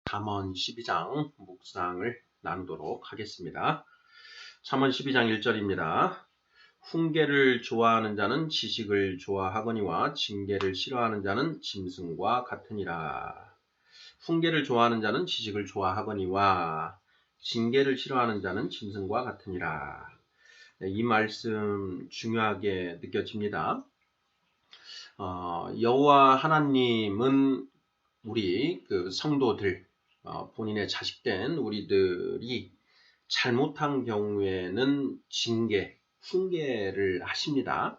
잠언 12장 묵상을 나누도록 하겠습니다. 잠언 12장 1절입니다. 훈계를 좋아하는 자는 지식을 좋아하거니와 징계를 싫어하는 자는 짐승과 같으니라. 훈계를 좋아하는 자는 지식을 좋아하거니와 징계를 싫어하는 자는 짐승과 같으니라. 이 말씀 중요하게 느껴집니다. 여호와 하나님은 우리 성도들, 본인의 자식된 우리들이 잘못한 경우에는 징계, 훈계를 하십니다.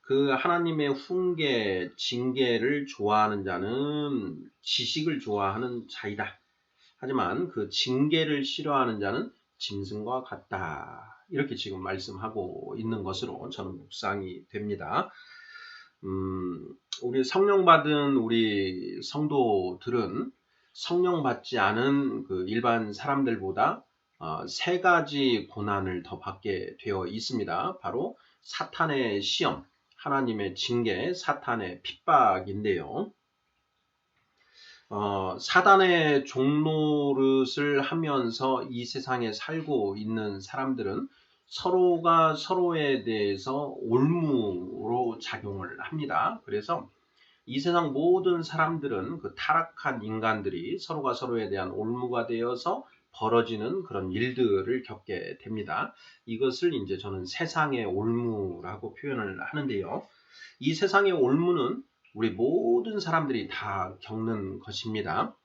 그 하나님의 훈계, 징계를 좋아하는 자는 지식을 좋아하는 자이다. 하지만 그 징계를 싫어하는 자는 짐승과 같다. 이렇게 지금 말씀하고 있는 것으로 저는 묵상이 됩니다. 우리 성령 받은 우리 성도들은 성령 받지 않은 그 일반 사람들보다 세 가지 고난을 더 받게 되어 있습니다. 바로 사탄의 시험, 하나님의 징계, 사탄의 핍박인데요. 사단의 종노릇을 하면서 이 세상에 살고 있는 사람들은 서로가 서로에 대해서 올무로 작용을 합니다. 그래서 이 세상 모든 사람들은 그 타락한 인간들이 서로가 서로에 대한 올무가 되어서 벌어지는 그런 일들을 겪게 됩니다. 이것을 이제 저는 세상의 올무라고 표현을 하는데요. 이 세상의 올무는 우리 모든 사람들이 다 겪는 것입니다.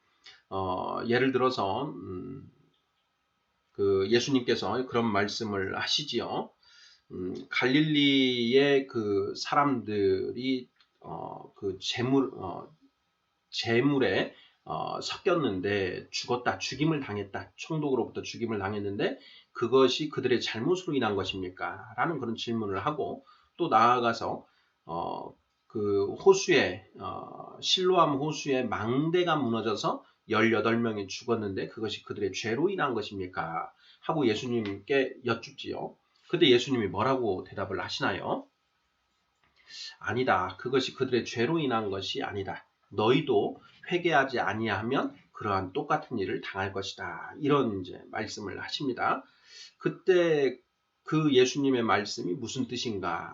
예를 들어서 그 예수님께서 그런 말씀을 하시지요. 갈릴리의 그 사람들이 그 재물에 섞였는데 죽었다, 죽임을 당했다, 총독으로부터 죽임을 당했는데 그것이 그들의 잘못으로 인한 것입니까? 라는 그런 질문을 하고 또 나아가서 그 호수에 실로암 호수에 망대가 무너져서 18명이 죽었는데 그것이 그들의 죄로 인한 것입니까? 하고 예수님께 여쭙지요. 그때 예수님이 뭐라고 대답을 하시나요? 아니다. 그것이 그들의 죄로 인한 것이 아니다. 너희도 회개하지 아니하면 그러한 똑같은 일을 당할 것이다. 이런 이제 말씀을 하십니다. 그때 그 예수님의 말씀이 무슨 뜻인가?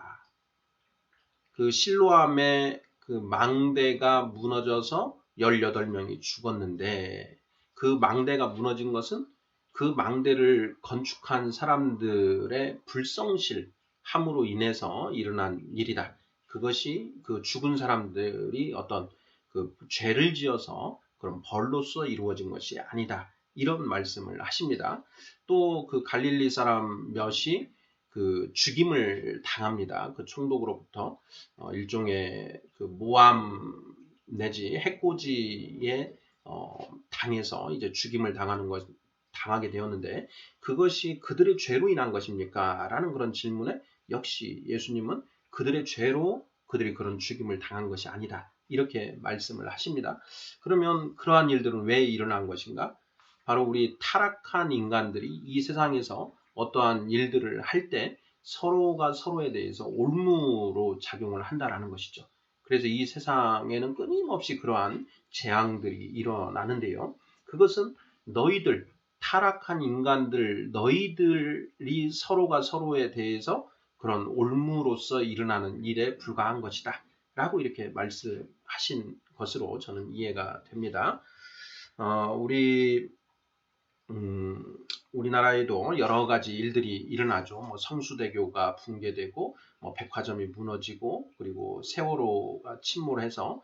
그 실로암의 그 망대가 무너져서 18명이 죽었는데 그 망대가 무너진 것은 그 망대를 건축한 사람들의 불성실함으로 인해서 일어난 일이다. 그것이 그 죽은 사람들이 어떤 그 죄를 지어서 그런 벌로서 이루어진 것이 아니다. 이런 말씀을 하십니다. 또 그 갈릴리 사람 몇이 그 죽임을 당합니다. 그 총독으로부터 일종의 그 모함 내지 해코지에 당해서 이제 죽임을 당하게 되었는데 그것이 그들의 죄로 인한 것입니까? 라는 그런 질문에 역시 예수님은 그들의 죄로 그들이 그런 죽임을 당한 것이 아니다. 이렇게 말씀을 하십니다. 그러면 그러한 일들은 왜 일어난 것인가? 바로 우리 타락한 인간들이 이 세상에서 어떠한 일들을 할 때 서로가 서로에 대해서 올무로 작용을 한다라는 것이죠. 그래서 이 세상에는 끊임없이 그러한 재앙들이 일어나는데요. 그것은 너희들, 타락한 인간들, 너희들이 서로가 서로에 대해서 그런 올무로서 일어나는 일에 불과한 것이다. 라고 이렇게 말씀하신 것으로 저는 이해가 됩니다. 우리나라에도 여러 가지 일들이 일어나죠. 뭐 성수대교가 붕괴되고, 백화점이 무너지고, 그리고 세월호가 침몰해서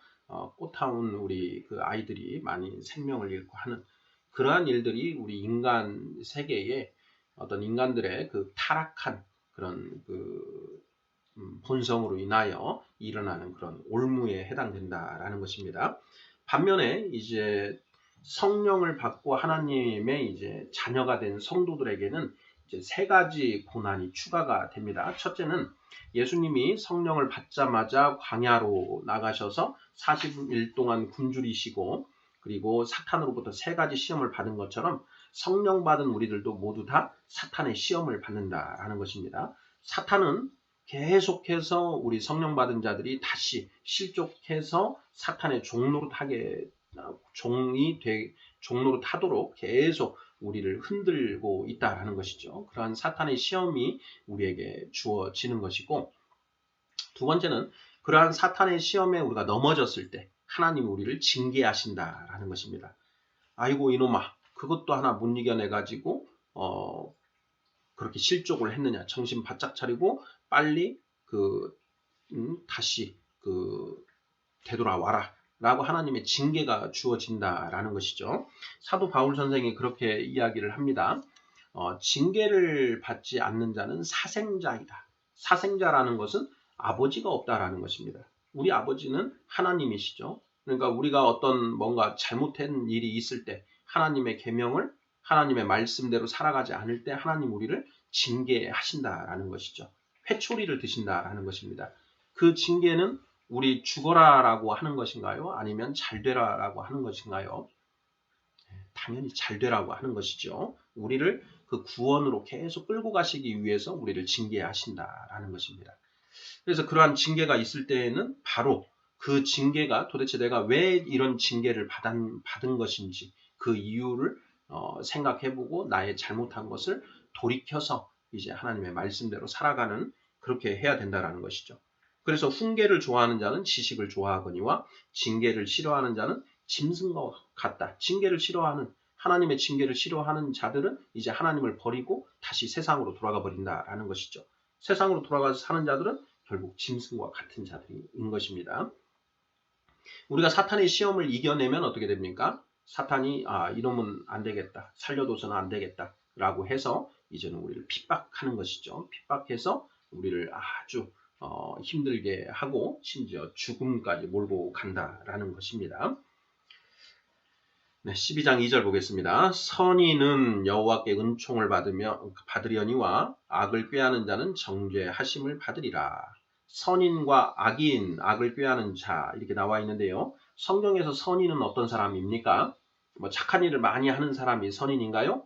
꽃타운 우리 그 아이들이 많이 생명을 잃고 하는 그러한 일들이 우리 인간 세계에 어떤 인간들의 그 타락한 그런 그 본성으로 인하여 일어나는 그런 올무에 해당된다라는 것입니다. 반면에 이제 성령을 받고 하나님의 이제 자녀가 된 성도들에게는 이제 세 가지 고난이 추가가 됩니다. 첫째는 예수님이 성령을 받자마자 광야로 나가셔서 40일 동안 굶주리시고 그리고 사탄으로부터 세 가지 시험을 받은 것처럼 성령 받은 우리들도 모두 다 사탄의 시험을 받는다라는 것입니다. 사탄은 계속해서 우리 성령 받은 자들이 다시 실족해서 사탄의 종이 종로로 타도록 계속 우리를 흔들고 있다라는 것이죠. 그러한 사탄의 시험이 우리에게 주어지는 것이고, 두 번째는 그러한 사탄의 시험에 우리가 넘어졌을 때 하나님이 우리를 징계하신다라는 것입니다. 아이고 이놈아, 그것도 하나 못 이겨내가지고 그렇게 실족을 했느냐, 정신 바짝 차리고 빨리 다시 되돌아와라 라고 하나님의 징계가 주어진다라는 것이죠. 사도 바울 선생이 그렇게 이야기를 합니다. 징계를 받지 않는 자는 사생자이다. 사생자라는 것은 아버지가 없다라는 것입니다. 우리 아버지는 하나님이시죠. 그러니까 우리가 어떤 뭔가 잘못된 일이 있을 때 하나님의 계명을 하나님의 말씀대로 살아가지 않을 때 하나님 우리를 징계하신다라는 것이죠. 회초리를 드신다라는 것입니다. 그 징계는 우리 죽어라라고 하는 것인가요? 아니면 잘 되라라고 하는 것인가요? 당연히 잘 되라고 하는 것이죠. 우리를 그 구원으로 계속 끌고 가시기 위해서 우리를 징계하신다라는 것입니다. 그래서 그러한 징계가 있을 때에는 바로 그 징계가 도대체 내가 왜 이런 징계를 받은 것인지 그 이유를 생각해보고 나의 잘못한 것을 돌이켜서 이제 하나님의 말씀대로 살아가는, 그렇게 해야 된다라는 것이죠. 그래서 훈계를 좋아하는 자는 지식을 좋아하거니와 징계를 싫어하는 자는 짐승과 같다. 하나님의 징계를 싫어하는 자들은 이제 하나님을 버리고 다시 세상으로 돌아가 버린다라는 것이죠. 세상으로 돌아가서 사는 자들은 결국 짐승과 같은 자들인 것입니다. 우리가 사탄의 시험을 이겨내면 어떻게 됩니까? 사탄이 이놈은 안 되겠다, 살려둬서는 안 되겠다 라고 해서 이제는 우리를 핍박하는 것이죠. 핍박해서 우리를 아주 힘들게 하고 심지어 죽음까지 몰고 간다라는 것입니다. 네, 12장 2절 보겠습니다. 선인은 여호와께 은총을 받으려니와 악을 꾀하는 자는 정죄하심을 받으리라. 선인과 악인, 악을 꾀하는 자, 이렇게 나와 있는데요. 성경에서 선인은 어떤 사람입니까? 착한 일을 많이 하는 사람이 선인인가요?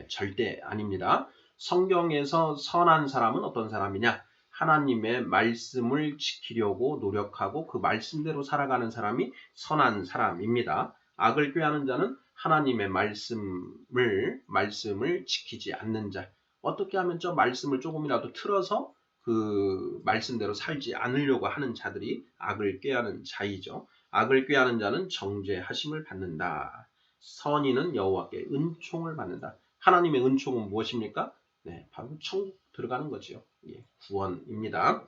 절대 아닙니다. 성경에서 선한 사람은 어떤 사람이냐? 하나님의 말씀을 지키려고 노력하고 그 말씀대로 살아가는 사람이 선한 사람입니다. 악을 꾀하는 자는 하나님의 말씀을 지키지 않는 자. 어떻게 하면 저 말씀을 조금이라도 틀어서 그 말씀대로 살지 않으려고 하는 자들이 악을 꾀하는 자이죠. 악을 꾀하는 자는 정죄하심을 받는다. 선인은 여호와께 은총을 받는다. 하나님의 은총은 무엇입니까? 네, 바로 천국 들어가는 거죠. 구원입니다.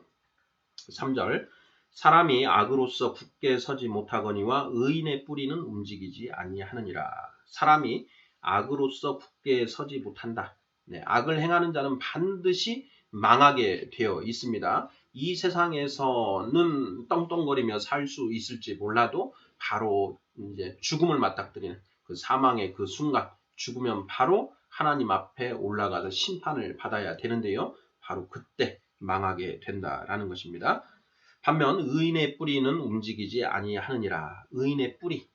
3절, 사람이 악으로서 굳게 서지 못하거니와 의인의 뿌리는 움직이지 아니하느니라. 사람이 악으로서 굳게 서지 못한다. 네, 악을 행하는 자는 반드시 망하게 되어 있습니다. 이 세상에서는 떵떵거리며 살 수 있을지 몰라도 바로 이제 죽음을 맞닥뜨리는 그 사망의 그 순간, 죽으면 바로 하나님 앞에 올라가서 심판을 받아야 되는데요. 바로 그때 망하게 된다라는 것입니다. 반면 의인의 뿌리는 움직이지 아니하느니라. 의인의 뿌리.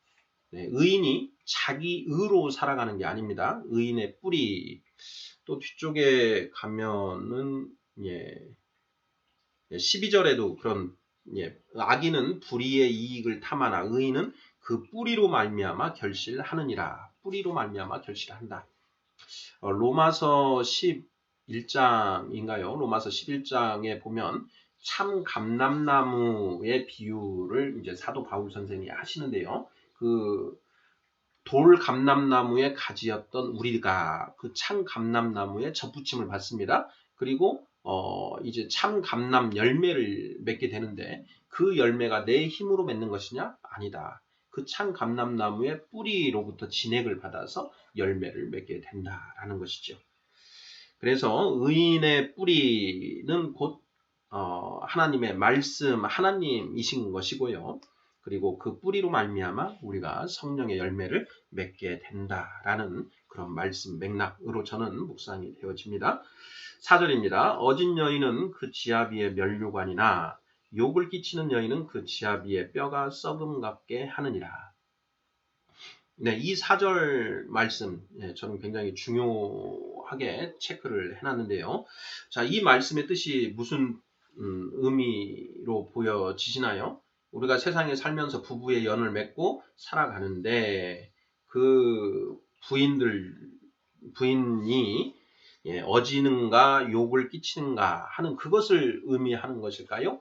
네, 의인이 자기 의로 살아가는 게 아닙니다. 의인의 뿌리. 또 뒤쪽에 가면은 12절에도 그런 악인은 불의의 이익을 탐하나 의인은 그 뿌리로 말미암아 결실하느니라. 뿌리로 말미암아 결실한다. 로마서 11장인가요? 로마서 11장에 보면 참 감람나무의 비유를 이제 사도 바울 선생이 하시는데요. 그 돌 감람나무의 가지였던 우리가 그 참 감람나무에 접붙임을 받습니다. 그리고 이제 참 감람 열매를 맺게 되는데 그 열매가 내 힘으로 맺는 것이냐? 아니다. 그 참 감람나무의 뿌리로부터 진액을 받아서 열매를 맺게 된다라는 것이죠. 그래서 의인의 뿌리는 곧 하나님의 말씀, 하나님이신 것이고요. 그리고 그 뿌리로 말미암아 우리가 성령의 열매를 맺게 된다라는 그런 말씀 맥락으로 저는 묵상이 되어집니다. 4절입니다. 어진 여인은 그 지압 위에 면류관이나 욕을 끼치는 여인은 그 지압 위에 뼈가 썩음 같게 하느니라. 네, 이 4절 말씀 저는 굉장히 중요하게 체크를 해놨는데요. 자, 이 말씀의 뜻이 무슨 의미로 보여지시나요? 우리가 세상에 살면서 부부의 연을 맺고 살아가는데 그 부인이 어지는가 욕을 끼치는가 하는 그것을 의미하는 것일까요?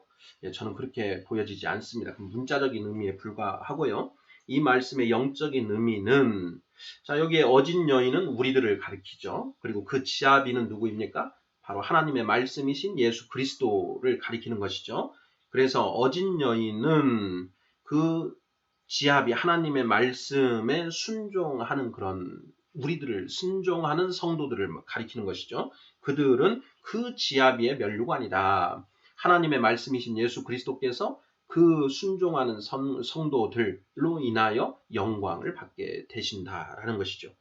저는 그렇게 보여지지 않습니다. 문자적인 의미에 불과하고요. 이 말씀의 영적인 의미는 자 여기에 어진 여인은 우리들을 가리키죠. 그리고 그 지아비는 누구입니까? 바로 하나님의 말씀이신 예수 그리스도를 가리키는 것이죠. 그래서 어진 여인은 그 지압이 하나님의 말씀에 순종하는 그런 우리들을 순종하는 성도들을 가리키는 것이죠. 그들은 그 지아비의 면류관이다. 하나님의 말씀이신 예수 그리스도께서 그 순종하는 성도들로 인하여 영광을 받게 되신다라는 것이죠.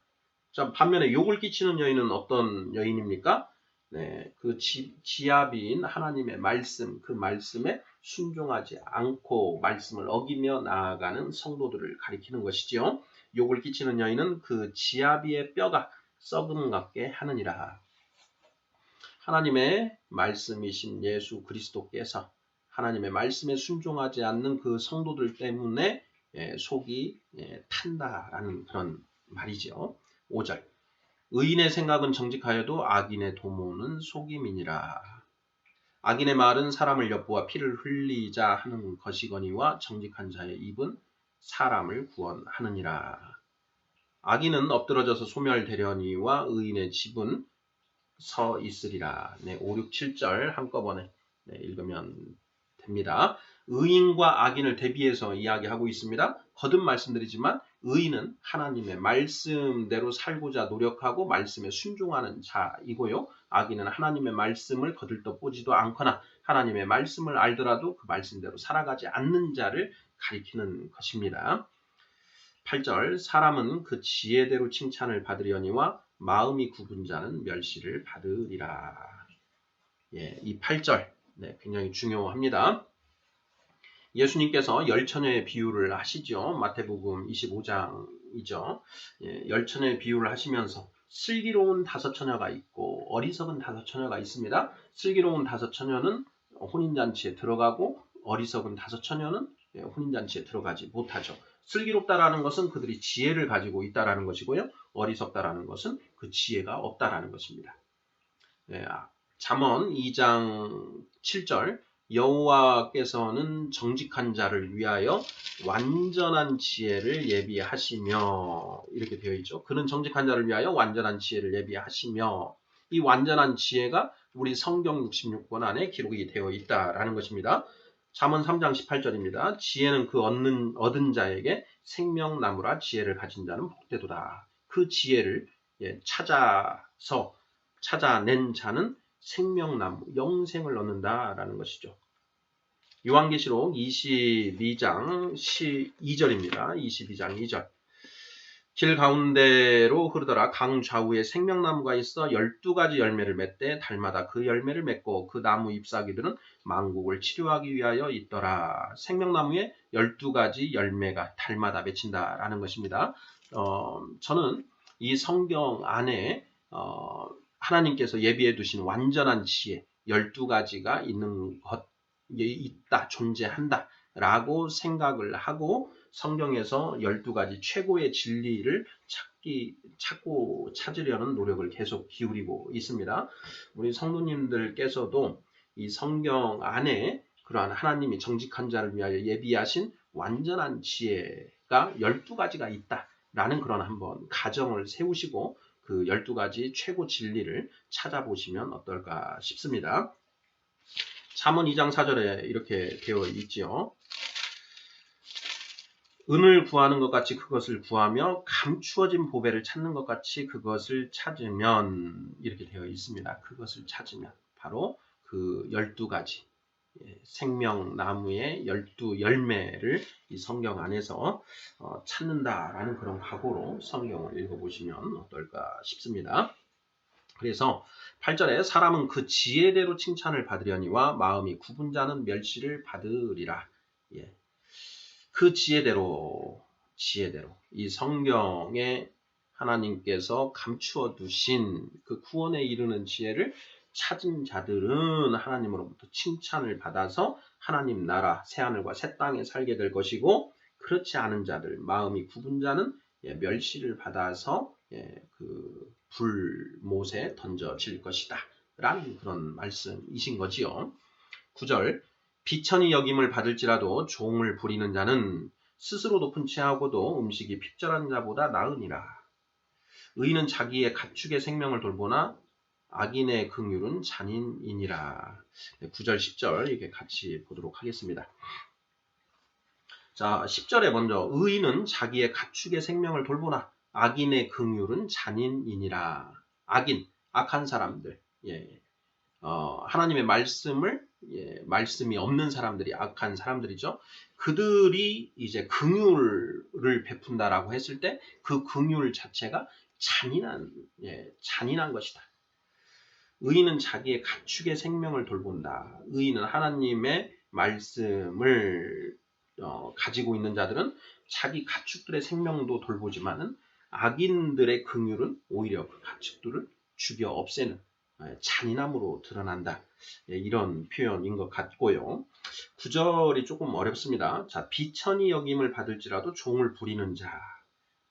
자, 반면에 욕을 끼치는 여인은 어떤 여인입니까? 네, 그 지아비인 하나님의 말씀, 그 말씀에 순종하지 않고 말씀을 어기며 나아가는 성도들을 가리키는 것이지요. 욕을 끼치는 여인은 그 지아비의 뼈가 썩음 같게 하느니라. 하나님의 말씀이신 예수 그리스도께서 하나님의 말씀에 순종하지 않는 그 성도들 때문에 속이 탄다라는 그런 말이죠. 5절 의인의 생각은 정직하여도 악인의 도모는 속임이니라. 악인의 말은 사람을 엿보아 피를 흘리자 하는 것이거니와 정직한 자의 입은 사람을 구원하느니라. 악인은 엎드러져서 소멸되려니와 의인의 집은 서 있으리라. 5, 6, 7절 한꺼번에 읽으면 됩니다. 의인과 악인을 대비해서 이야기하고 있습니다. 거듭 말씀드리지만 의인은 하나님의 말씀대로 살고자 노력하고 말씀에 순종하는 자이고요. 악인은 하나님의 말씀을 거들떠보지도 않거나 하나님의 말씀을 알더라도 그 말씀대로 살아가지 않는 자를 가리키는 것입니다. 8절 사람은 그 지혜대로 칭찬을 받으려니와 마음이 굽은 자는 멸시를 받으리라. 이 8절 굉장히 중요합니다. 예수님께서 열처녀의 비유를 하시죠. 마태복음 25장이죠. 열처녀의 비유를 하시면서 슬기로운 5처녀가 있고 어리석은 5처녀가 있습니다. 슬기로운 5처녀는 혼인잔치에 들어가고 어리석은 5처녀는 혼인잔치에 들어가지 못하죠. 슬기롭다라는 것은 그들이 지혜를 가지고 있다라는 것이고요. 어리석다라는 것은 그 지혜가 없다라는 것입니다. 잠언 2장 7절 여호와께서는 정직한 자를 위하여 완전한 지혜를 예비하시며 이렇게 되어 있죠. 그는 정직한 자를 위하여 완전한 지혜를 예비하시며 이 완전한 지혜가 우리 성경 66권 안에 기록이 되어 있다라는 것입니다. 잠언 3장 18절입니다. 지혜는 그 얻은 자에게 생명나무라 지혜를 가진 자는 복되도다. 그 지혜를 찾아낸 자는 생명나무, 영생을 얻는다라는 것이죠. 요한계시록 22장 2절입니다. 22장 2절. 길 가운데로 흐르더라 강 좌우에 생명나무가 있어 12가지 열매를 맺되 달마다 그 열매를 맺고 그 나무 잎사귀들은 만국을 치료하기 위하여 있더라. 생명나무에 12가지 열매가 달마다 맺힌다라는 것입니다. 저는 이 성경 안에 하나님께서 예비해 두신 완전한 지혜 12가지가 있는 것, 있다, 존재한다 라고 생각을 하고 성경에서 12가지 최고의 진리를 찾으려는 노력을 계속 기울이고 있습니다. 우리 성도님들께서도 이 성경 안에 그러한 하나님이 정직한 자를 위하여 예비하신 완전한 지혜가 12가지가 있다라는 그런 한번 가정을 세우시고 그 12가지 최고 진리를 찾아보시면 어떨까 싶습니다. 잠언 2장 4절에 이렇게 되어 있지요. 은을 구하는 것 같이 그것을 구하며 감추어진 보배를 찾는 것 같이 그것을 찾으면 이렇게 되어 있습니다. 그것을 찾으면 바로 그 12가지 생명나무의 12열매를 이 성경 안에서 찾는다라는 그런 각오로 성경을 읽어보시면 어떨까 싶습니다. 그래서 8절에 사람은 그 지혜대로 칭찬을 받으려니와 마음이 굽은 자는 멸시를 받으리라. 그 지혜대로 이 성경에 하나님께서 감추어 두신 그 구원에 이르는 지혜를 찾은 자들은 하나님으로부터 칭찬을 받아서 하나님 나라 새하늘과 새 땅에 살게 될 것이고 그렇지 않은 자들 마음이 굽은 자는 멸시를 받아서 그 불못에 던져질 것이다 라는 그런 말씀이신 거지요. 9절 비천히 여김을 받을지라도 종을 부리는 자는 스스로 높은 채하고도 음식이 핍절한 자보다 나으니라. 의인은 자기의 가축의 생명을 돌보나 악인의 긍휼은 잔인이니라. 9절 10절 이게 같이 보도록 하겠습니다. 자, 10절에 먼저 의인은 자기의 가축의 생명을 돌보나 악인의 긍휼은 잔인이니라. 악인, 악한 사람들, 하나님의 말씀이 없는 사람들이 악한 사람들이죠. 그들이 이제 긍휼을 베푼다라고 했을 때 그 긍휼 자체가 잔인한 것이다. 의인은 자기의 가축의 생명을 돌본다. 의인은 하나님의 말씀을 가지고 있는 자들은 자기 가축들의 생명도 돌보지만은 악인들의 긍휼은 오히려 그 가축들을 죽여 없애는 잔인함으로 드러난다. 이런 표현인 것 같고요. 9절이 조금 어렵습니다. 자, 비천히 여김을 받을지라도 종을 부리는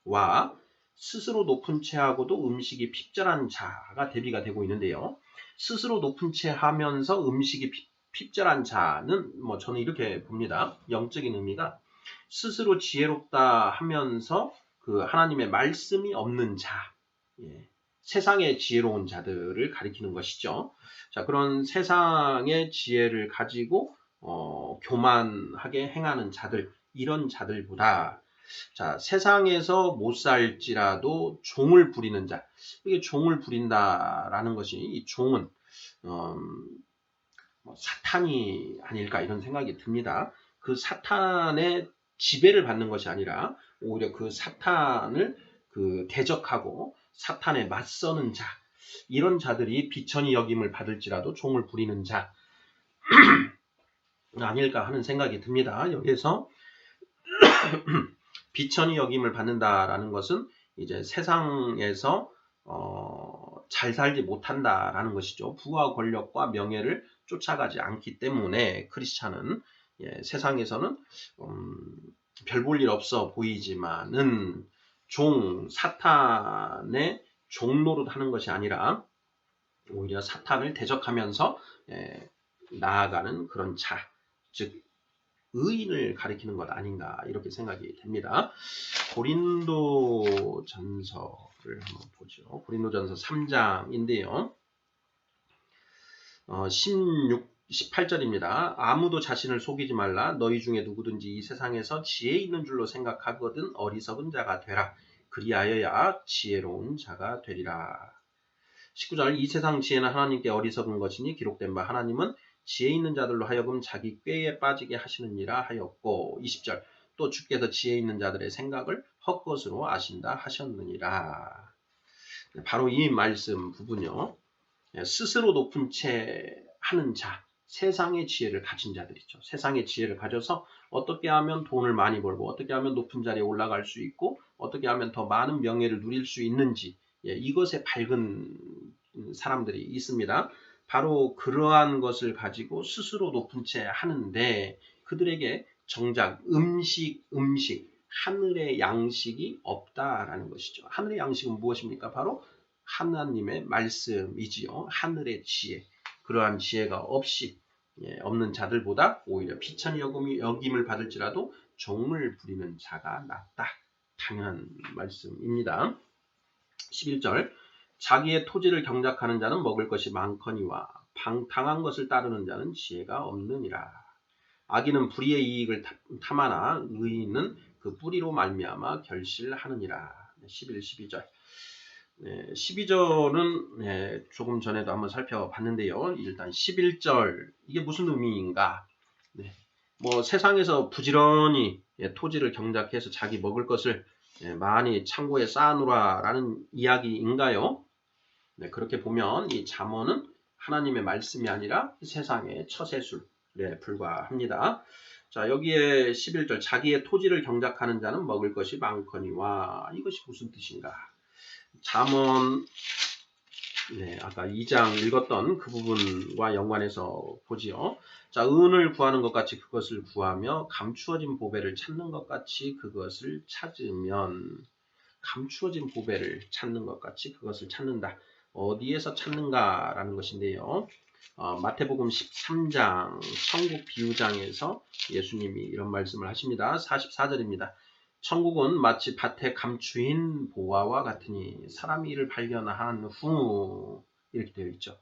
자와 스스로 높은 채하고도 음식이 핍절한 자가 대비가 되고 있는데요. 스스로 높은 채 하면서 음식이 핍절한 자는 저는 이렇게 봅니다. 영적인 의미가 스스로 지혜롭다 하면서 그 하나님의 말씀이 없는 자, 세상의 지혜로운 자들을 가리키는 것이죠. 자, 그런 세상의 지혜를 가지고 교만하게 행하는 자들, 이런 자들보다 자, 세상에서 못 살지라도 종을 부리는 자, 이게 종을 부린다라는 것이 이 종은 사탄이 아닐까 이런 생각이 듭니다. 그 사탄의 지배를 받는 것이 아니라 오히려 그 사탄을 대적하고 사탄에 맞서는 자, 이런 자들이 비천히 여김을 받을지라도 종을 부리는 자 아닐까 하는 생각이 듭니다. 여기에서 비천히 여김을 받는다라는 것은 이제 세상에서 잘 살지 못한다라는 것이죠. 부와 권력과 명예를 쫓아가지 않기 때문에 크리스찬은 세상에서는 별 볼 일 없어 보이지만은 사탄의 종노릇 하는 것이 아니라 오히려 사탄을 대적하면서 나아가는 그런 자, 즉 의인을 가리키는 것 아닌가 이렇게 생각이 됩니다. 고린도전서를 한번 보죠. 고린도전서 3장인데요. 18절입니다. 아무도 자신을 속이지 말라. 너희 중에 누구든지 이 세상에서 지혜 있는 줄로 생각하거든 어리석은 자가 되라. 그리하여야 지혜로운 자가 되리라. 19절 이 세상 지혜는 하나님께 어리석은 것이니 기록된 바 하나님은 지혜 있는 자들로 하여금 자기 꾀에 빠지게 하시느니라 하였고 20절 또 주께서 지혜 있는 자들의 생각을 헛것으로 아신다 하셨느니라. 바로 이 말씀 부분요. 스스로 높은 채 하는 자, 세상의 지혜를 가진 자들이죠. 세상의 지혜를 가져서 어떻게 하면 돈을 많이 벌고 어떻게 하면 높은 자리에 올라갈 수 있고 어떻게 하면 더 많은 명예를 누릴 수 있는지 이것에 밝은 사람들이 있습니다. 바로 그러한 것을 가지고 스스로 높은 채 하는데 그들에게 정작 음식, 하늘의 양식이 없다라는 것이죠. 하늘의 양식은 무엇입니까? 바로 하나님의 말씀이지요. 하늘의 지혜. 그러한 지혜가 없는 자들보다 오히려 비천히 여김을 받을지라도 종을 부리는 자가 낫다. 당연한 말씀입니다. 11절 자기의 토지를 경작하는 자는 먹을 것이 많거니와 방탕한 것을 따르는 자는 지혜가 없느니라. 악인은 불의의 이익을 탐하나 의인은 그 뿌리로 말미암아 결실하느니라. 11, 12절 12절은 조금 전에도 한번 살펴봤는데요. 일단 11절 이게 무슨 의미인가? 세상에서 부지런히 토지를 경작해서 자기 먹을 것을 많이 창고에 쌓아놓으라라는 이야기인가요? 그렇게 보면 이 잠언은 하나님의 말씀이 아니라 세상의 처세술에 불과합니다. 자, 여기에 11절 자기의 토지를 경작하는 자는 먹을 것이 많거니와 이것이 무슨 뜻인가? 잠언 아까 2장 읽었던 그 부분과 연관해서 보지요. 자, 은을 구하는 것 같이 그것을 구하며 감추어진 보배를 찾는 것 같이 그것을 찾으면 감추어진 보배를 찾는 것 같이 그것을 찾는다. 어디에서 찾는가라는 것인데요. 마태복음 13장 천국 비유장에서 예수님이 이런 말씀을 하십니다. 44절입니다. 천국은 마치 밭에 감추인 보화와 같으니 사람이 이를 발견한 후 이렇게 되어 있죠.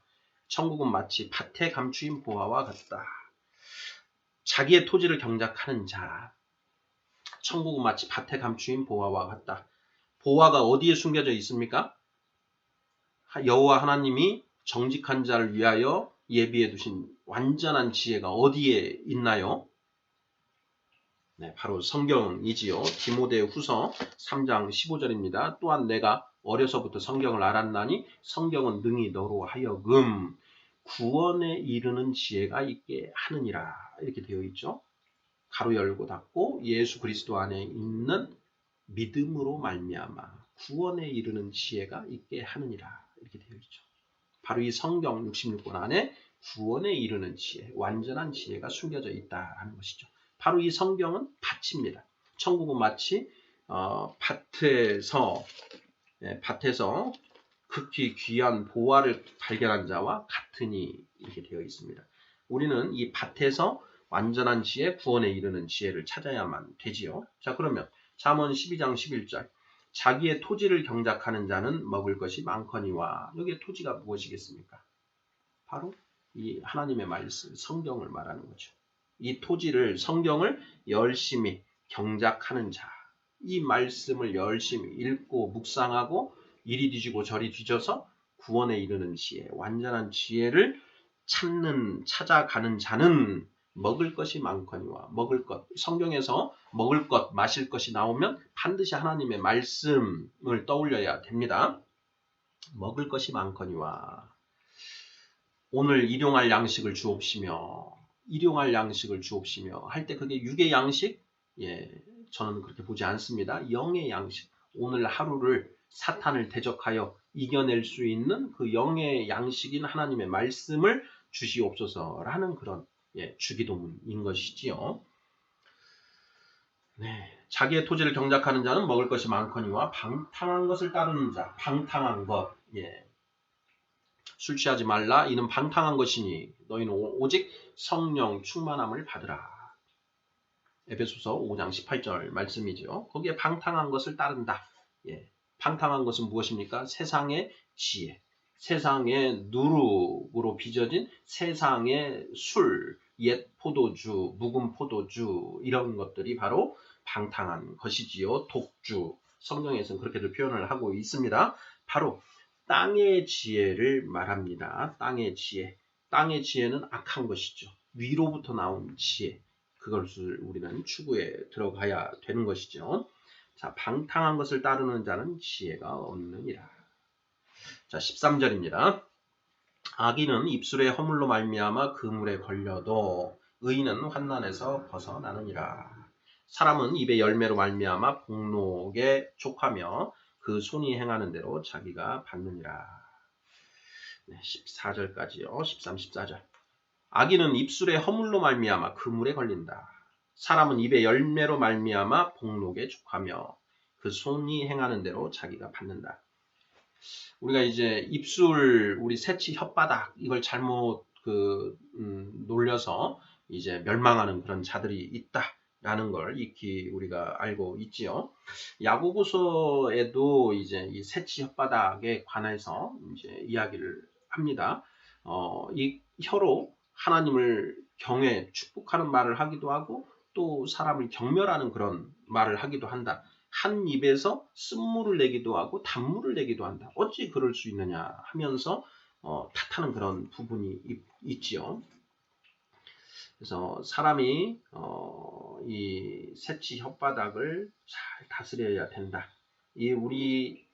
천국은 마치 밭에 감추인 보화와 같다. 자기의 토지를 경작하는 자. 천국은 마치 밭에 감추인 보화와 같다. 보화가 어디에 숨겨져 있습니까? 여호와 하나님이 정직한 자를 위하여 예비해 두신 완전한 지혜가 어디에 있나요? 네, 바로 성경이지요. 디모데 후서 3장 15절입니다. 또한 내가 어려서부터 성경을 알았나니 성경은 능히 너로 하여금 구원에 이르는 지혜가 있게 하느니라. 이렇게 되어 있죠. 가로 열고 닫고 예수 그리스도 안에 있는 믿음으로 말미암아 구원에 이르는 지혜가 있게 하느니라. 이렇게 되어 있죠. 바로 이 성경 66권 안에 구원에 이르는 지혜, 완전한 지혜가 숨겨져 있다는 것이죠. 바로 이 성경은 밭입니다. 천국은 마치 밭에서 극히 귀한 보화를 발견한 자와 같으니 이렇게 되어 있습니다. 우리는 이 밭에서 완전한 지혜, 구원에 이르는 지혜를 찾아야만 되지요. 자, 그러면 잠언 12장 11절 자기의 토지를 경작하는 자는 먹을 것이 많거니와 여기에 토지가 무엇이겠습니까? 바로 이 하나님의 말씀, 성경을 말하는 거죠. 이 토지를, 성경을 열심히 경작하는 자, 이 말씀을 열심히 읽고 묵상하고 이리 뒤지고 저리 뒤져서 구원에 이르는 지혜, 완전한 지혜를 찾아가는 자는 먹을 것이 많거니와 먹을 것, 성경에서 먹을 것, 마실 것이 나오면 반드시 하나님의 말씀을 떠올려야 됩니다. 먹을 것이 많거니와 오늘 일용할 양식을 주옵시며 할 때 그게 육의 양식? 예, 저는 그렇게 보지 않습니다. 영의 양식. 오늘 하루를 사탄을 대적하여 이겨낼 수 있는 그 영의 양식인 하나님의 말씀을 주시옵소서라는 그런 주기도문인 것이지요. 네, 자기의 토지를 경작하는 자는 먹을 것이 많거니와 방탕한 것을 따르는 자, 방탕한 것, 술 취하지 말라. 이는 방탕한 것이니 너희는 오직 성령 충만함을 받으라. 에베소서 5장 18절 말씀이죠. 거기에 방탕한 것을 따른다. 방탕한 것은 무엇입니까? 세상의 지혜, 세상의 누룩으로 빚어진 세상의 술, 옛 포도주, 묵은 포도주 이런 것들이 바로 방탕한 것이지요. 독주, 성경에서는 그렇게도 표현을 하고 있습니다. 바로 땅의 지혜를 말합니다. 땅의 지혜. 땅의 지혜는 악한 것이죠. 위로부터 나온 지혜. 그것을 우리는 추구에 들어가야 되는 것이죠. 자, 방탕한 것을 따르는 자는 지혜가 없느니라. 자, 13절입니다. 악인은 입술의 허물로 말미암아 그물에 걸려도 의인은 환난에서 벗어나느니라. 사람은 입의 열매로 말미암아 복록에 족하며 그 손이 행하는 대로 자기가 받느니라. 14절까지요. 13, 14절. 악인은 입술의 허물로 말미암아 그물에 걸린다. 사람은 입의 열매로 말미암아 복록에 족하며 그 손이 행하는 대로 자기가 받는다. 우리가 이제 입술, 우리 새치 혓바닥 이걸 잘못 놀려서 이제 멸망하는 그런 자들이 있다라는 걸 익히 우리가 알고 있지요. 야고보서에도 이제 이 새치 혓바닥에 관해서 이제 이야기를 합니다. 이 혀로 하나님을 축복하는 말을 하기도 하고 또 사람을 경멸하는 그런 말을 하기도 한다. 한 입에서 쓴물을 내기도 하고 단물을 내기도 한다. 어찌 그럴 수 있느냐 하면서 탓하는 그런 부분이 있지요. 그래서 사람이 이 새치 혓바닥을 잘 다스려야 된다. 이 우리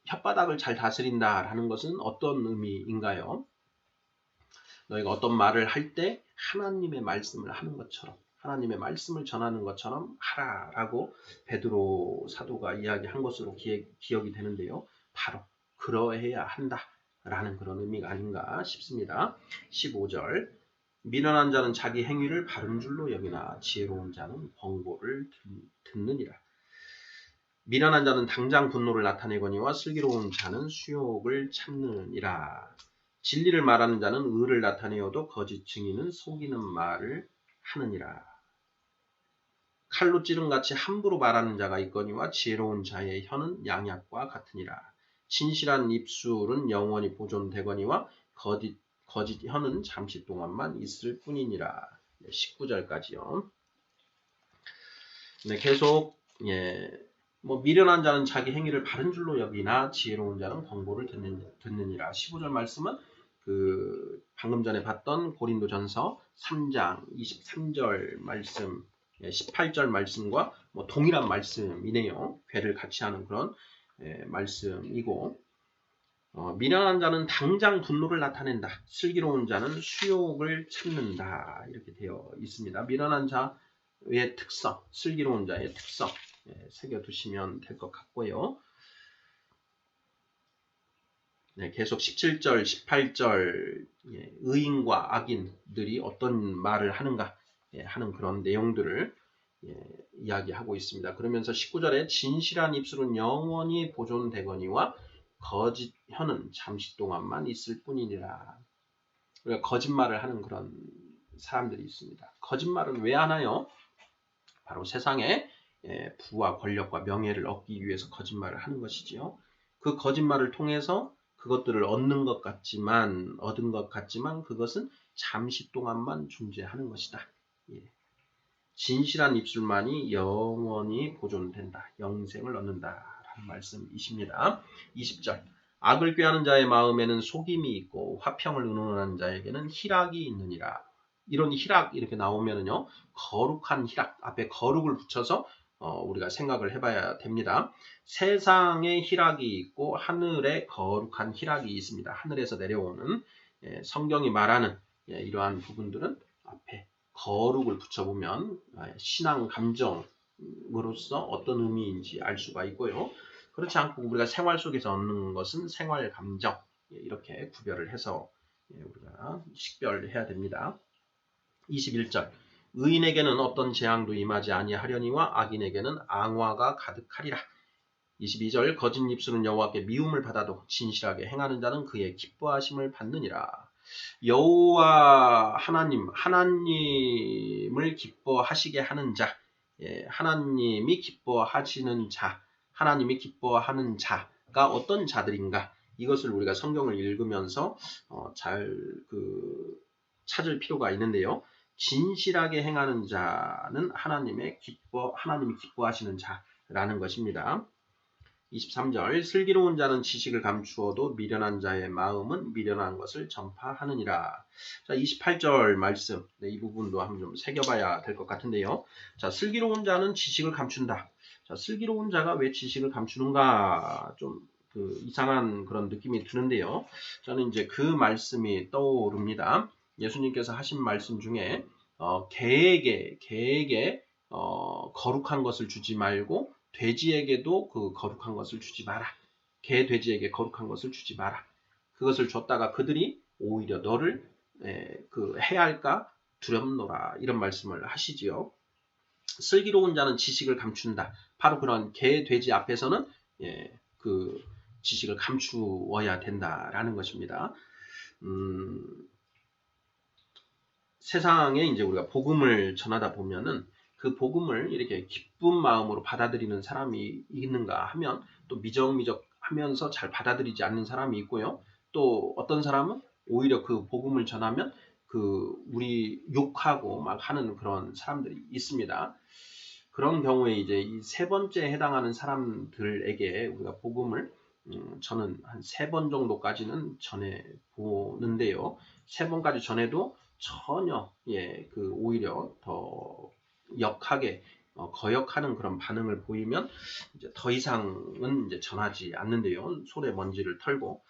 혓바닥을 잘 다스린다라는 것은 어떤 의미인가요? 너희가 어떤 말을 할 때 하나님의 말씀을 하는 것처럼 하나님의 말씀을 전하는 것처럼 하라라고 베드로 사도가 이야기한 것으로 기억이 되는데요. 바로 그러해야 한다라는 그런 의미가 아닌가 싶습니다. 15절 미련한 자는 자기 행위를 바른 줄로 여기나 지혜로운 자는 번고를 듣느니라. 미련한 자는 당장 분노를 나타내거니와 슬기로운 자는 수욕을 참느니라. 진리를 말하는 자는 의를 나타내어도 거짓 증인은 속이는 말을 하느니라. 칼로 찌름같이 함부로 말하는 자가 있거니와 지혜로운 자의 혀는 양약과 같으니라. 진실한 입술은 영원히 보존되거니와 거짓 혀는 잠시 동안만 있을 뿐이니라. 19절까지요. 네, 계속 미련한 자는 자기 행위를 바른 줄로 여기나 지혜로운 자는 권고를 듣느니라. 15절 말씀은 방금 전에 봤던 고린도전서 3장 23절 말씀, 18절 말씀과 동일한 말씀이네요. 괴를 같이 하는 그런 말씀이고, 미련한 자는 당장 분노를 나타낸다. 슬기로운 자는 수욕을 참는다. 이렇게 되어 있습니다. 미련한 자의 특성, 슬기로운 자의 특성 새겨두시면 될 것 같고요. 네, 계속 17절, 18절 의인과 악인들이 어떤 말을 하는가 하는 그런 내용들을 이야기하고 있습니다. 그러면서 19절에 진실한 입술은 영원히 보존되거니와 거짓 혀는 잠시 동안만 있을 뿐이니라. 우리가 거짓말을 하는 그런 사람들이 있습니다. 거짓말은 왜 하나요? 바로 세상에 부와 권력과 명예를 얻기 위해서 거짓말을 하는 것이지요. 그 거짓말을 통해서 그것들을 얻은 것 같지만 그것은 잠시 동안만 존재하는 것이다. 진실한 입술만이 영원히 보존된다. 영생을 얻는다. 라는 말씀이십니다. 20절. 악을 꾀하는 자의 마음에는 속임이 있고 화평을 의논하는 자에게는 희락이 있느니라. 이런 희락 이렇게 나오면은요. 거룩한 희락 앞에 거룩을 붙여서 우리가 생각을 해봐야 됩니다. 세상에 희락이 있고 하늘에 거룩한 희락이 있습니다. 하늘에서 내려오는 성경이 말하는 이러한 부분들은 앞에 거룩을 붙여보면 신앙 감정으로서 어떤 의미인지 알 수가 있고요. 그렇지 않고 우리가 생활 속에서 얻는 것은 생활 감정 이렇게 구별을 해서 우리가 식별해야 됩니다. 21절 의인에게는 어떤 재앙도 임하지 아니하려니와 악인에게는 앙화가 가득하리라. 22절 거짓 입술은 여호와께 미움을 받아도 진실하게 행하는 자는 그의 기뻐하심을 받느니라. 여호와 하나님을 기뻐하시게 하는 자, 하나님이 기뻐하시는 자, 하나님이 기뻐하는 자가 어떤 자들인가? 이것을 우리가 성경을 읽으면서 잘 찾을 필요가 있는데요. 진실하게 행하는 자는 하나님이 기뻐하시는 자라는 것입니다. 23절 슬기로운 자는 지식을 감추어도 미련한 자의 마음은 미련한 것을 전파하느니라. 자, 28절 말씀 이 부분도 한번 좀 새겨봐야 될 것 같은데요. 자, 슬기로운 자는 지식을 감춘다. 자, 슬기로운 자가 왜 지식을 감추는가 좀 이상한 그런 느낌이 드는데요. 저는 이제 그 말씀이 떠오릅니다. 예수님께서 하신 말씀 중에 개에게 거룩한 것을 주지 말고 돼지에게도 그 거룩한 것을 주지 마라. 개, 돼지에게 거룩한 것을 주지 마라. 그것을 줬다가 그들이 오히려 너를 해할까 두렵노라. 이런 말씀을 하시지요. 슬기로운 자는 지식을 감춘다. 바로 그런 개, 돼지 앞에서는 그 지식을 감추어야 된다라는 것입니다. 세상에 이제 우리가 복음을 전하다 보면은 그 복음을 이렇게 기쁜 마음으로 받아들이는 사람이 있는가 하면 또 미적미적 하면서 잘 받아들이지 않는 사람이 있고요. 또 어떤 사람은 오히려 그 복음을 전하면 우리 욕하고 막 하는 그런 사람들이 있습니다. 그런 경우에 이제 이 세 번째에 해당하는 사람들에게 우리가 복음을 저는 한 3번 정도까지는 전해 보는데요. 3번까지 전해도 전혀 오히려 더 역하게 거역하는 그런 반응을 보이면 이제 더 이상은 이제 전하지 않는데요. 손에 먼지를 털고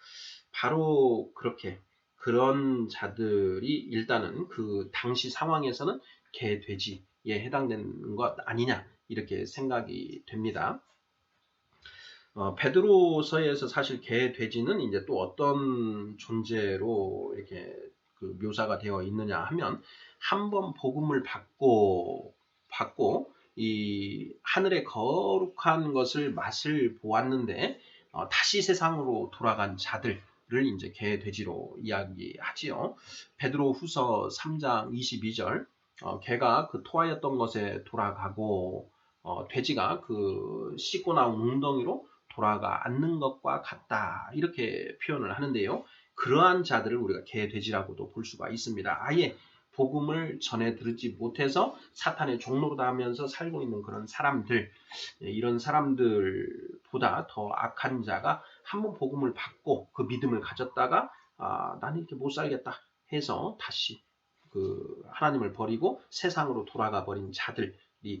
바로 그렇게 그런 자들이 일단은 그 당시 상황에서는 개, 돼지에 해당되는 것 아니냐 이렇게 생각이 됩니다. 베드로서에서 사실 개, 돼지는 이제 또 어떤 존재로 이렇게 묘사가 되어 있느냐 하면 한 번 복음을 받고 이 하늘의 거룩한 것을 맛을 보았는데 다시 세상으로 돌아간 자들을 이제 개돼지로 이야기하지요. 베드로후서 3장 22절 개가 그 토하였던 것에 돌아가고 돼지가 그 씻고 나온 웅덩이로 돌아가 앉는 것과 같다 이렇게 표현을 하는데요. 그러한 자들을 우리가 개돼지라고도 볼 수가 있습니다. 아예 복음을 전해 들지 못해서 사탄의 종로로 하면서 살고 있는 그런 사람들, 이런 사람들보다 더 악한 자가 한번 복음을 받고 그 믿음을 가졌다가 나는 이렇게 못 살겠다 해서 다시 그 하나님을 버리고 세상으로 돌아가 버린 자들이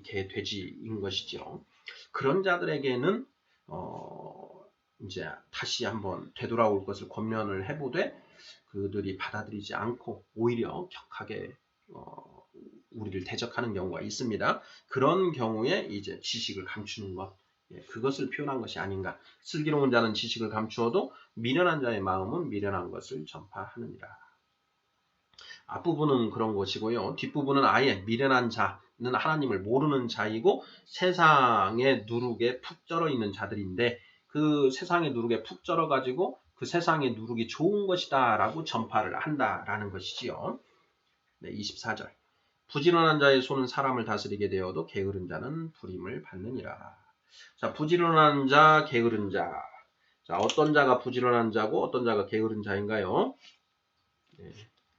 개돼지인 것이죠. 그런 자들에게는 이제 다시 한번 되돌아올 것을 권면을 해보되 그들이 받아들이지 않고 오히려 격하게 우리를 대적하는 경우가 있습니다. 그런 경우에 이제 지식을 감추는 것, 그것을 표현한 것이 아닌가. 슬기로운 자는 지식을 감추어도 미련한 자의 마음은 미련한 것을 전파하느니라. 앞부분은 그런 것이고요. 뒷부분은 아예 미련한 자는 하나님을 모르는 자이고 세상의 누룩에 푹 쩔어 있는 자들인데 그 세상의 누룩에 푹 쩔어 가지고 그 세상의 누룩이 좋은 것이다 라고 전파를 한다라는 것이지요. 네, 24절. 부지런한 자의 손은 사람을 다스리게 되어도 게으른 자는 부림을 받느니라. 자, 부지런한 자, 게으른 자. 자, 어떤 자가 부지런한 자고 어떤 자가 게으른 자인가요? 네.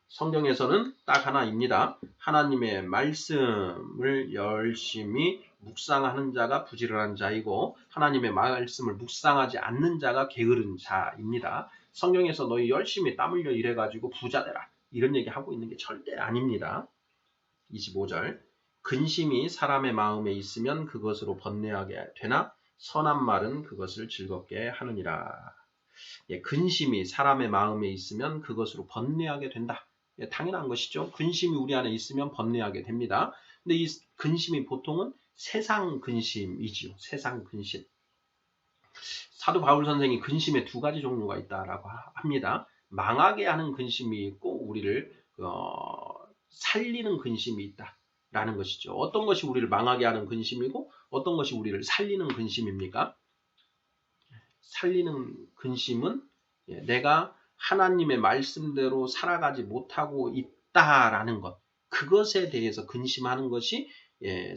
성경에서는 딱 하나입니다. 하나님의 말씀을 열심히 묵상하는 자가 부지런한 자이고 하나님의 말씀을 묵상하지 않는 자가 게으른 자입니다. 성경에서 너희 열심히 땀 흘려 일해가지고 부자 되라 이런 얘기하고 있는 게 절대 아닙니다. 25절 근심이 사람의 마음에 있으면 그것으로 번뇌하게 되나 선한 말은 그것을 즐겁게 하느니라. 근심이 사람의 마음에 있으면 그것으로 번뇌하게 된다. 당연한 것이죠. 근심이 우리 안에 있으면 번뇌하게 됩니다. 근데 이 근심이 보통은 세상 근심이지요. 세상 근심. 사도 바울 선생이 근심의 두 가지 종류가 있다라고 합니다. 망하게 하는 근심이 있고 우리를 살리는 근심이 있다라는 것이죠. 어떤 것이 우리를 망하게 하는 근심이고 어떤 것이 우리를 살리는 근심입니까? 살리는 근심은 내가 하나님의 말씀대로 살아가지 못하고 있다라는 것, 그것에 대해서 근심하는 것이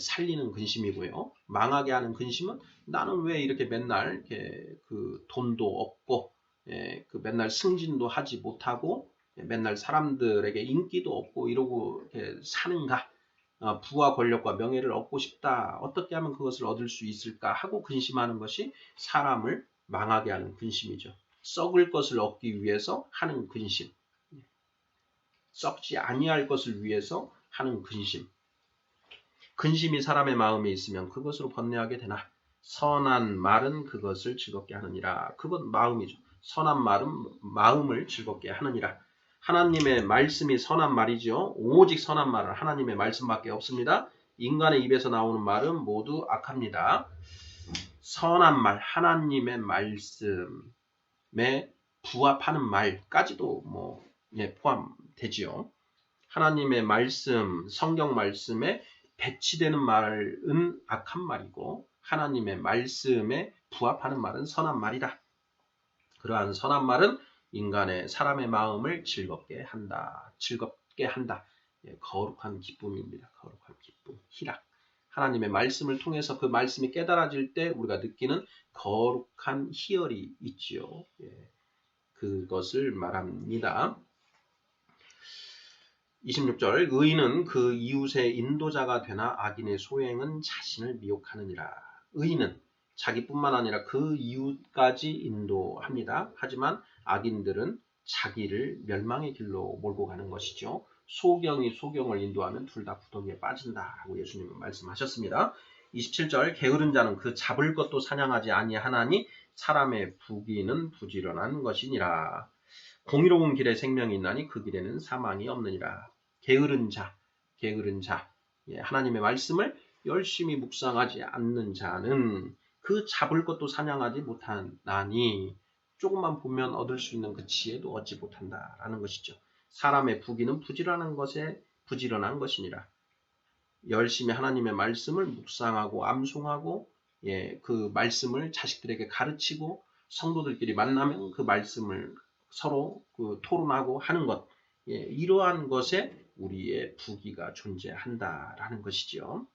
살리는 근심이고요. 망하게 하는 근심은 나는 왜 이렇게 맨날 이렇게 그 돈도 없고 그 맨날 승진도 하지 못하고 맨날 사람들에게 인기도 없고 이러고 이렇게 사는가? 부와 권력과 명예를 얻고 싶다. 어떻게 하면 그것을 얻을 수 있을까 하고 근심하는 것이 사람을 망하게 하는 근심이죠. 썩을 것을 얻기 위해서 하는 근심. 썩지 아니할 것을 위해서 하는 근심. 근심이 사람의 마음에 있으면 그것으로 번뇌하게 되나 선한 말은 그것을 즐겁게 하느니라. 그건 마음이죠. 선한 말은 마음을 즐겁게 하느니라. 하나님의 말씀이 선한 말이죠. 오직 선한 말은 하나님의 말씀밖에 없습니다. 인간의 입에서 나오는 말은 모두 악합니다. 선한 말, 하나님의 말씀에 부합하는 말까지도 포함되지요. 하나님의 말씀, 성경 말씀에 배치되는 말은 악한 말이고 하나님의 말씀에 부합하는 말은 선한 말이다. 그러한 선한 말은 인간의 사람의 마음을 즐겁게 한다. 즐겁게 한다. 거룩한 기쁨입니다. 거룩한 기쁨, 희락. 하나님의 말씀을 통해서 그 말씀이 깨달아질 때 우리가 느끼는 거룩한 희열이 있지요. 그것을 말합니다. 26절 의인은 그 이웃의 인도자가 되나 악인의 소행은 자신을 미혹하느니라. 의인은 자기뿐만 아니라 그 이웃까지 인도합니다. 하지만 악인들은 자기를 멸망의 길로 몰고 가는 것이죠. 소경이 소경을 인도하면 둘 다 구덩이에 빠진다라고 예수님은 말씀하셨습니다. 27절 게으른 자는 그 잡을 것도 사냥하지 아니하나니 사람의 부귀는 부지런한 것이니라. 공의로운 길에 생명이 있나니 그 길에는 사망이 없느니라. 게으른 자, 하나님의 말씀을 열심히 묵상하지 않는 자는 그 잡을 것도 사냥하지 못하나니 조금만 보면 얻을 수 있는 그 지혜도 얻지 못한다라는 것이죠. 사람의 부귀는 부지런한 것에 부지런한 것이니라. 열심히 하나님의 말씀을 묵상하고 암송하고 그 말씀을 자식들에게 가르치고 성도들끼리 만나면 그 말씀을 서로 토론하고 하는 것 이러한 것에 우리의 부귀가 존재한다라는 것이죠.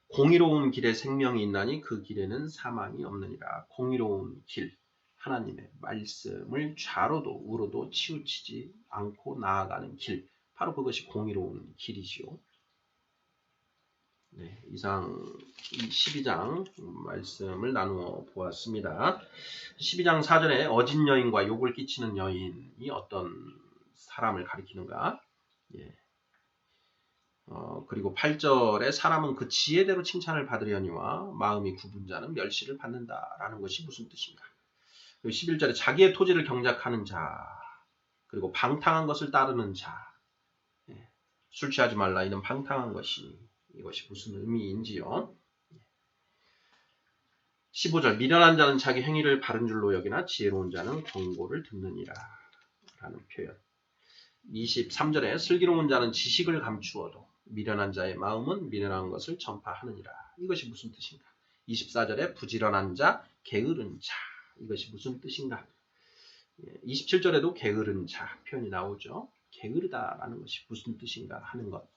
공의로운 길에 생명이 있나니 그 길에는 사망이 없느니라. 공의로운 길, 하나님의 말씀을 좌로도 우로도 치우치지 않고 나아가는 길, 바로 그것이 공의로운 길이지요. 네, 이상 12장 말씀을 나누어 보았습니다. 12장 4절에 어진 여인과 욕을 끼치는 여인이 어떤 사람을 가리키는가? 그리고 8절에 사람은 그 지혜대로 칭찬을 받으려니와 마음이 굽은 자는 멸시를 받는다라는 것이 무슨 뜻인가? 그리고 11절에 자기의 토지를 경작하는 자, 그리고 방탕한 것을 따르는 자, 술 취하지 말라 이런 방탕한 것이 이것이 무슨 의미인지요. 15절 미련한 자는 자기 행위를 바른 줄로 여기나 지혜로운 자는 권고를 듣느니라 라는 표현. 23절에 슬기로운 자는 지식을 감추어도 미련한 자의 마음은 미련한 것을 전파하느니라. 이것이 무슨 뜻인가? 24절에 부지런한 자, 게으른 자. 이것이 무슨 뜻인가? 27절에도 게으른 자 표현이 나오죠. 게으르다라는 것이 무슨 뜻인가 하는 것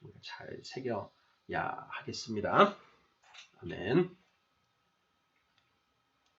우리가 잘 새겨야 하겠습니다. 아멘.